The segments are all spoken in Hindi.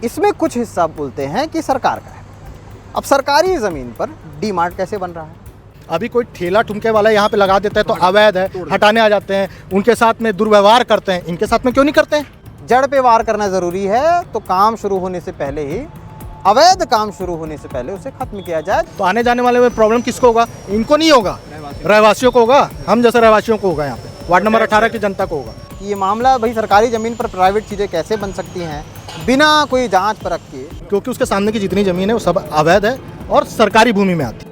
इसमें कुछ हिस्सा बोलते हैं कि सरकार का है। अब सरकारी ज़मीन पर डी मार्ट कैसे बन रहा है? अभी कोई ठेला ठुमके वाला यहाँ पे लगा देता है तो अवैध है, हटाने आ जाते हैं, उनके साथ में दुर्व्यवहार करते हैं। इनके साथ में क्यों नहीं करते हैं? जड़ पे वार करना ज़रूरी है, तो काम शुरू होने से पहले ही, अवैध काम शुरू होने से पहले उसे खत्म किया जाए। तो आने जाने वाले में प्रॉब्लम किसको होगा? इनको नहीं होगा, रहवासियों को होगा, हम जैसे रहवासियों को होगा, यहाँ पे वार्ड नंबर 18 की जनता को होगा। ये मामला भाई सरकारी ज़मीन पर प्राइवेट चीज़ें कैसे बन सकती हैं बिना कोई जांच परख के? क्योंकि उसके सामने की जितनी ज़मीन है वो सब अवैध है और सरकारी भूमि में आती है।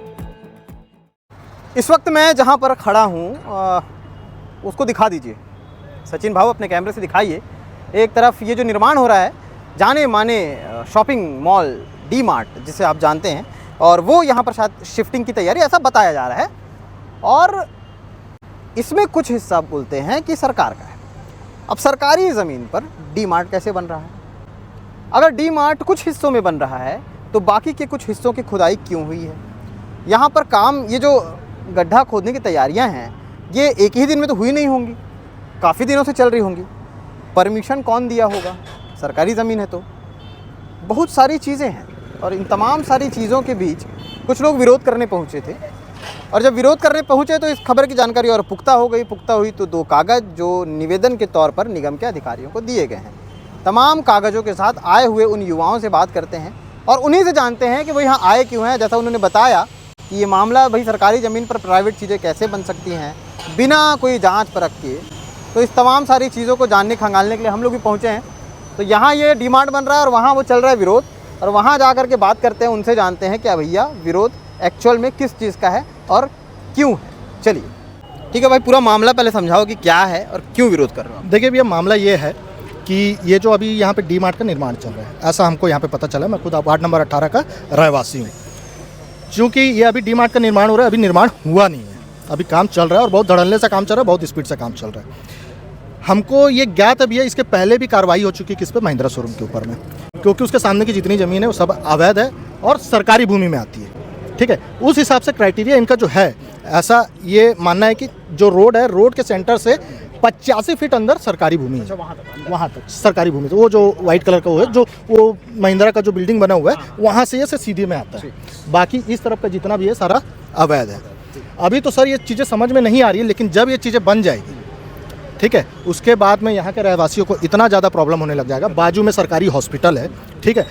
इस वक्त मैं जहाँ पर खड़ा हूँ उसको दिखा दीजिए सचिन भाऊ, अपने कैमरे से दिखाइए। एक तरफ ये जो निर्माण हो रहा है, जाने माने शॉपिंग मॉल डी मार्ट जिसे आप जानते हैं, और वो यहाँ पर शायद शिफ्टिंग की तैयारी ऐसा बताया जा रहा है। और इसमें कुछ हिस्सा बोलते हैं कि सरकार का है। अब सरकारी ज़मीन पर डी मार्ट कैसे बन रहा है? अगर डी मार्ट कुछ हिस्सों में बन रहा है तो बाकी के कुछ हिस्सों की खुदाई क्यों हुई है? यहाँ पर काम, ये जो गड्ढा खोदने की तैयारियाँ हैं, ये एक ही दिन में तो हुई नहीं होंगी, काफ़ी दिनों से चल रही होंगी। परमिशन कौन दिया होगा? सरकारी ज़मीन है तो बहुत सारी चीज़ें हैं, और इन तमाम सारी चीज़ों के बीच कुछ लोग विरोध करने पहुँचे थे। और जब विरोध करने पहुँचे तो इस खबर की जानकारी और पुख्ता हो गई। पुख्ता हुई तो 2 कागज़ जो निवेदन के तौर पर निगम के अधिकारियों को दिए गए हैं। तमाम कागज़ों के साथ आए हुए उन युवाओं से बात करते हैं और उन्हीं से जानते हैं कि वो यहाँ आए क्यों हैं। जैसा उन्होंने बताया कि ये मामला भाई सरकारी ज़मीन पर प्राइवेट चीज़ें कैसे बन सकती हैं बिना कोई जांच परख के। तो इस तमाम सारी चीज़ों को जानने खंगालने के लिए हम लोग भी पहुँचे हैं। तो यहाँ ये डी मार्ट बन रहा है और वहाँ वो चल रहा है विरोध, और वहाँ जा कर के बात करते हैं, उनसे जानते हैं क्या भैया विरोध एक्चुअल में किस चीज़ का है और क्यों है। चलिए ठीक है भाई, पूरा मामला पहले समझाओ कि क्या है और क्यों विरोध कर रहे हो। देखिए भैया, मामला ये है कि ये जो अभी यहाँ पे डी मार्ट का निर्माण चल रहा है, ऐसा हमको यहाँ पे पता चला। मैं खुद वार्ड नंबर 18 का रहवासी हूँ। चूँकि ये अभी डी मार्ट का निर्माण हो रहा है, अभी निर्माण हुआ नहीं है, अभी काम चल रहा है और बहुत धड़ल्ले से काम चल रहा है, बहुत स्पीड से काम चल रहा है। हमको ये ज्ञात अभी है, इसके पहले भी कार्रवाई हो चुकी है किस पे? महिंद्रा शोरूम के ऊपर में, क्योंकि उसके सामने की जितनी ज़मीन है वो सब अवैध है और सरकारी भूमि में आती है। ठीक है, उस हिसाब से क्राइटेरिया इनका जो है, ऐसा ये मानना है कि जो रोड है, रोड के सेंटर से 85 फीट अंदर सरकारी भूमि है। वहाँ तक सरकारी भूमि, तो वो जो वाइट कलर का वो है, जो वो महिंद्रा का जो बिल्डिंग बना हुआ है, वहाँ से ये सीधे में आता है। बाकी इस तरफ का जितना भी है सारा अवैध है। अभी तो सर ये चीज़ें समझ में नहीं आ रही है, लेकिन जब ये चीज़ें बन जाएगी, ठीक है, उसके बाद में यहाँ के रहवासियों को इतना ज़्यादा प्रॉब्लम होने लग जाएगा। बाजू में सरकारी हॉस्पिटल है, ठीक है,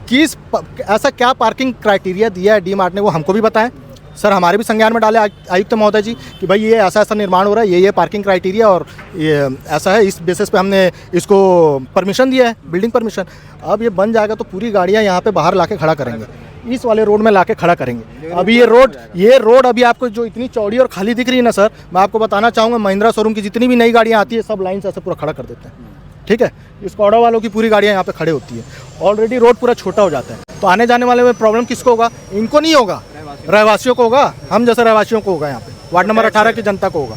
किस ऐसा क्या पार्किंग क्राइटेरिया दिया है डी मार्ट ने, वो हमको भी बताएं सर। हमारे भी संज्ञान में डाले आयुक्त महोदय जी कि भाई ये ऐसा ऐसा निर्माण हो रहा है, ये पार्किंग क्राइटेरिया और ये ऐसा है, इस बेसिस पे हमने इसको परमिशन दिया है, बिल्डिंग परमिशन। अब ये बन जाएगा तो पूरी गाड़ियाँ यहाँ पे बाहर ला के खड़ा करेंगे, इस वाले रोड में ला के खड़ा करेंगे। अभी ये रोड अभी आपको जो इतनी चौड़ी और खाली दिख रही है ना सर, मैं आपको बताना चाहूँगा, महिंद्रा शोरूम की जितनी भी नई गाड़ियाँ आती है सब लाइन से ऐसे पूरा खड़ा कर देते हैं। ठीक है, स्कॉडा वालों की पूरी गाड़ियाँ यहाँ पे खड़े होती है। ऑलरेडी रोड पूरा छोटा हो जाता है, तो आने जाने वाले में प्रॉब्लम किसको होगा? इनको नहीं होगा, रहवासियों को होगा, हम जैसे रहवासियों को होगा, यहाँ पे वार्ड नंबर 18 की जनता को होगा।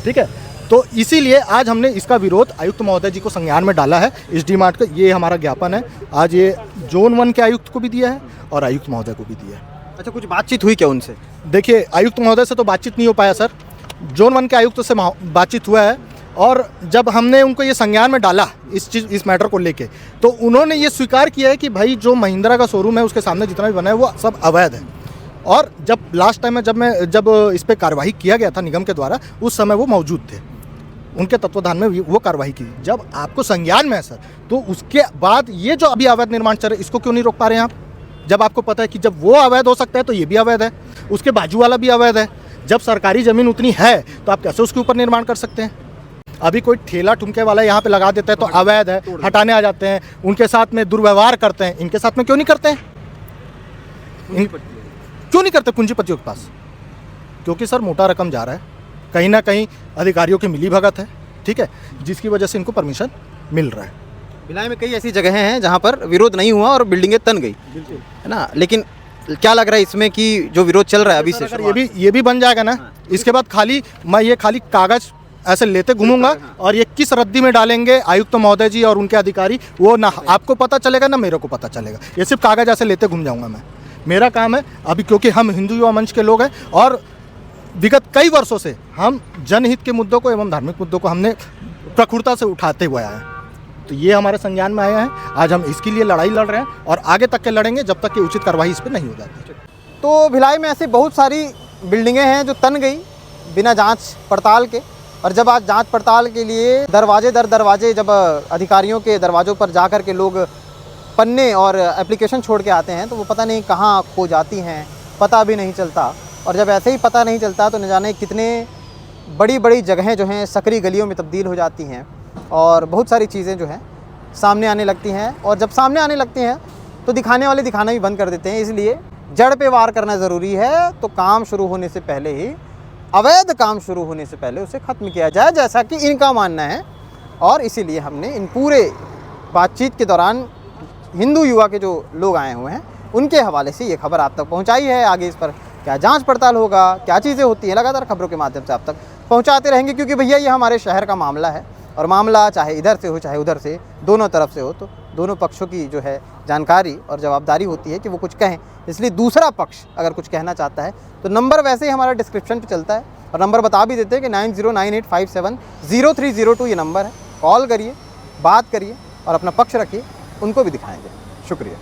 ठीक है, तो इसीलिए आज हमने इसका विरोध आयुक्त महोदय जी को संज्ञान में डाला है, इस डी मार्ट का। ये हमारा ज्ञापन है, आज ये जोन 1 के आयुक्त को भी दिया है और आयुक्त महोदय को भी दिया है। अच्छा, कुछ बातचीत हुई क्या उनसे? देखिए, आयुक्त महोदय से तो बातचीत नहीं हो पाया सर, जोन 1 के आयुक्त से बातचीत हुआ है। और जब हमने उनको ये संज्ञान में डाला इस मैटर को लेके, तो उन्होंने ये स्वीकार किया है कि भाई जो महिंद्रा का शोरूम है उसके सामने जितना भी बना है वो सब अवैध है। और जब लास्ट टाइम में जब इस पर कार्रवाई किया गया था निगम के द्वारा, उस समय वो मौजूद थे, उनके तत्वाधान में वो कार्रवाई की। जब आपको संज्ञान में है सर, तो उसके बाद ये जो अभी अवैध निर्माण चल रहा है इसको क्यों नहीं रोक पा रहे हैं आप? जब आपको पता है कि जब वो अवैध हो सकता है तो ये भी अवैध है, उसके बाजू वाला भी अवैध है। जब सरकारी ज़मीन उतनी है तो आप कैसे उसके ऊपर निर्माण कर सकते हैं? अभी कोई ठेला ठुमके वाला यहाँ पे लगा देता है तो अवैध है, हटाने आ जाते हैं, उनके साथ में दुर्व्यवहार करते हैं। इनके साथ में क्यों नहीं करते हैं? क्यों नहीं करते पूंजीपतियों के पास? क्योंकि सर मोटा रकम जा रहा है, कहीं ना कहीं अधिकारियों की मिली भगत है, ठीक है, जिसकी वजह से इनको परमिशन मिल रहा है। भिलाई में कई ऐसी जगहें हैं जहाँ पर विरोध नहीं हुआ और बिल्डिंगें तन गई, है ना। लेकिन क्या लग रहा है इसमें कि जो विरोध चल रहा है अभी से, ये भी बन जाएगा ना, इसके बाद मैं ये खाली कागज ऐसे लेते घूमूंगा और ये किस रद्दी में डालेंगे आयुक्त महोदय जी और उनके अधिकारी, वो ना आपको पता चलेगा ना मेरे को पता चलेगा। ये सिर्फ कागज ऐसे लेते घूम जाऊंगा मैं। मेरा काम है अभी, क्योंकि हम हिंदू युवा मंच के लोग हैं और विगत कई वर्षों से हम जनहित के मुद्दों को एवं धार्मिक मुद्दों को हमने प्रखुरता से उठाते हुए आए हैं। तो ये हमारे संज्ञान में आया है। आज हम इसके लिए लड़ाई लड़ रहे हैं और आगे तक के लड़ेंगे जब तक कि उचित कार्रवाई इस पर नहीं हो जाती। तो भिलाई में ऐसी बहुत सारी बिल्डिंगें हैं जो तन गई बिना जांच पड़ताल के, और जब आज जांच पड़ताल के लिए दरवाजे दर दरवाजे जब अधिकारियों के दरवाज़ों पर जा कर के लोग पन्ने और एप्लीकेशन छोड़ के आते हैं तो वो पता नहीं कहाँ खो जाती हैं, पता भी नहीं चलता। और जब ऐसे ही पता नहीं चलता तो न जाने कितने बड़ी बड़ी जगहें जो हैं सकरी गलियों में तब्दील हो जाती हैं और बहुत सारी चीज़ें जो हैं सामने आने लगती हैं। और जब सामने आने लगती हैं तो दिखाने वाले दिखाना भी बंद कर देते हैं। इसलिए जड़ पे वार करना ज़रूरी है। तो काम शुरू होने से पहले ही, अवैध काम शुरू होने से पहले उसे ख़त्म किया जाए, जैसा कि इनका मानना है। और इसीलिए हमने इन पूरे बातचीत के दौरान हिंदू युवा के जो लोग आए हुए हैं उनके हवाले से ये खबर आप तक पहुंचाई है। आगे इस पर क्या जांच पड़ताल होगा, क्या चीज़ें होती हैं, लगातार खबरों के माध्यम से आप तक पहुंचाते रहेंगे, क्योंकि भैया ये हमारे शहर का मामला है और मामला चाहे इधर से हो चाहे उधर से, दोनों तरफ से हो, तो दोनों पक्षों की जो है जानकारी और जवाबदारी होती है कि वो कुछ कहें। इसलिए दूसरा पक्ष अगर कुछ कहना चाहता है तो नंबर वैसे ही हमारा डिस्क्रिप्शन पे चलता है और नंबर बता भी देते हैं कि 9098570302 ये नंबर है। कॉल करिए, बात करिए और अपना पक्ष रखिए, उनको भी दिखाएंगे। शुक्रिया।